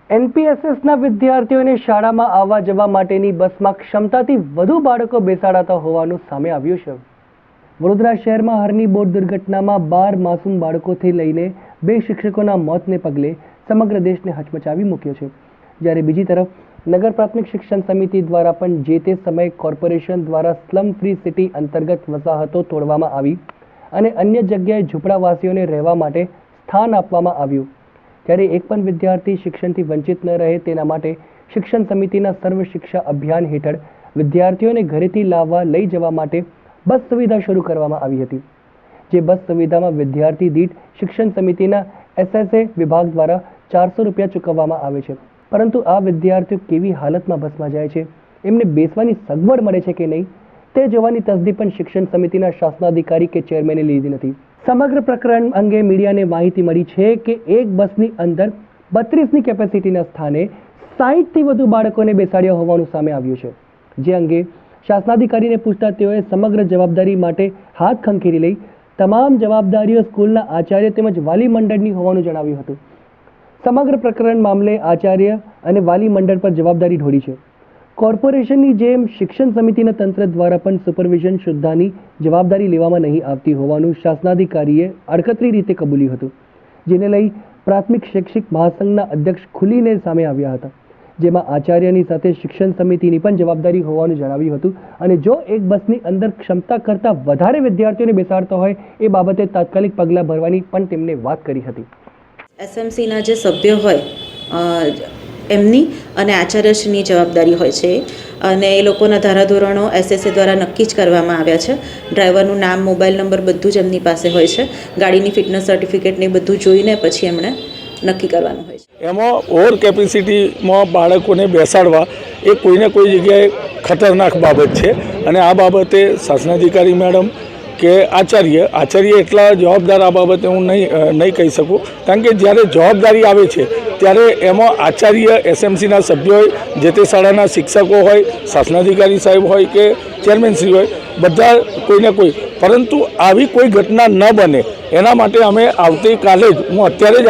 એનપીએસએસના વિદ્યાર્થીઓને શાળામાં આવવા જવા માટેની બસમાં ક્ષમતાથી વધુ બાળકો બેસાડાતા હોવાનું સામે આવ્યું છે। વડોદરા શહેરમાં હરની બોટ દુર્ઘટનામાં 12 માસૂમ બાળકોથી લઈને 2 શિક્ષકોના મોતને પગલે સમગ્ર દેશને હચમચાવી મૂક્યો છે। જ્યારે બીજી તરફ નગર પ્રાથમિક શિક્ષણ સમિતિ દ્વારા પણ જે તે સમયે કોર્પોરેશન દ્વારા સ્લમ ફ્રી સિટી અંતર્ગત વસાહતો તોડવામાં આવી અને અન્ય જગ્યાએ ઝૂંપડાવાસીઓને રહેવા માટે સ્થાન આપવામાં આવ્યું। ત્યારે એક પણ વિદ્યાર્થી શિક્ષણથી વંચિત ન રહે તેના માટે શિક્ષણ સમિતિના સર્વ શિક્ષા અભિયાન હેઠળ વિદ્યાર્થીઓને ઘરેથી લાવવા લઈ જવા માટે બસ સુવિધા શરૂ કરવામાં આવી હતી। જે બસ સુવિધામાં વિદ્યાર્થી દીઠ શિક્ષણ સમિતિના એસએસએ વિભાગ દ્વારા 400 રૂપિયા ચૂકવવામાં આવે છે, પરંતુ આ વિદ્યાર્થીઓ કેવી હાલતમાં બસમાં જાય છે, એમને બેસવાની સગવડ મળે છે કે નહીં તે જોવાની તસદી પણ શિક્ષણ સમિતિના શાસનાધિકારી કે ચેરમેને લીધી નથી। સમગ્ર પ્રકરણ અંગે મીડિયાને માહિતી મળી છે કે એક બસની અંદર 32ની કેપેસિટીના સ્થાને 60થી વધુ બાળકોને બેસાડ્યા હોવાનું સામે આવ્યું છે। જે અંગે શાસનાધિકારીને પૂછતા તેઓએ સમગ્ર જવાબદારી માટે હાથ ખંખેરી લઈ તમામ જવાબદારીઓ સ્કૂલના આચાર્ય તેમજ વાલી મંડળની હોવાનું જણાવ્યું હતું। સમગ્ર પ્રકરણ મામલે આચાર્ય અને વાલી મંડળ પર જવાબદારી ઢોળી છે। કોર્પોરેશનની જેમ શિક્ષણ સમિતિના તંત્ર દ્વારા પણ સુપરવિઝન સુદ્ધાની જવાબદારી લેવામાં નહીં આવતી હોવાનું શાસનાધિકારીએ આડકતરી રીતે કબૂલ્યું હતું, જેને લઈ પ્રાથમિક શૈક્ષિક મહાસંઘના અધ્યક્ષ ખુલીને સામે આવ્યા હતા, જેમાં આચાર્યની સાથે શિક્ષણ સમિતિની પણ જવાબદારી હોવાનું જણાવ્યું હતું અને જો એક બસની અંદર ક્ષમતા કરતાં વધારે વિદ્યાર્થીઓને બેસાડતા હોય એ બાબતે તાત્કાલિક પગલાં ભરવાની પણ તેમણે વાત કરી હતી। એસએમસીના જે સભ્યો હોય એમની અને આચાર્યશ્રીની જવાબદારી હોય છે અને એ લોકોના ધારાધોરણો એસએસએ દ્વારા નક્કી જ કરવામાં આવ્યા છે। ડ્રાઈવરનું નામ, મોબાઈલ નંબર બધું જ એમની પાસે હોય છે। ગાડીની ફિટનેસ સર્ટિફિકેટ ને બધું જોઈને પછી એમણે નક્કી કરવાનું હોય છે। એમાં ઓવર કેપેસિટીમાં બાળકોને બેસાડવા એ કોઈને કોઈ જગ્યાએ ખતરનાક બાબત છે અને આ બાબતે શાસનાધિકારી મેડમ કે આચાર્ય એટલા જવાબદાર આ બાબતે હું નહીં કહી શકું, કારણ કે જ્યારે જવાબદારી આવે છે ત્યારે એમાં આચાર્ય, એસએમસીના સભ્યો હોય, જે તે શાળાના શિક્ષકો હોય, શાસનાધિકારી સાહેબ હોય કે ચેરમેનશ્રી હોય, બધા કોઈને કોઈ, પરંતુ આવી કોઈ ઘટના ન બને એના માટે અમે આવતીકાલે જ, હું અત્યારે જ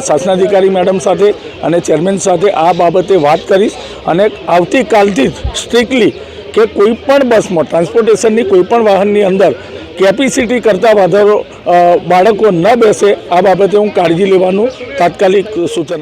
શાસનાધિકારી મેડમ સાથે અને ચેરમેન સાથે આ બાબતે વાત કરીશ અને આવતીકાલથી જ સ્ટ્રિક્ટલી કે કોઈ પણ બસમાં, ટ્રાન્સપોર્ટેશનની કોઈ પણ વાહનની અંદર કેપેસિટી કરતાં વધારે બાળકો ન બેસે આ બાબતે હું કાળજી લેવાનું તાત્કાલિક સૂચન આપીશ।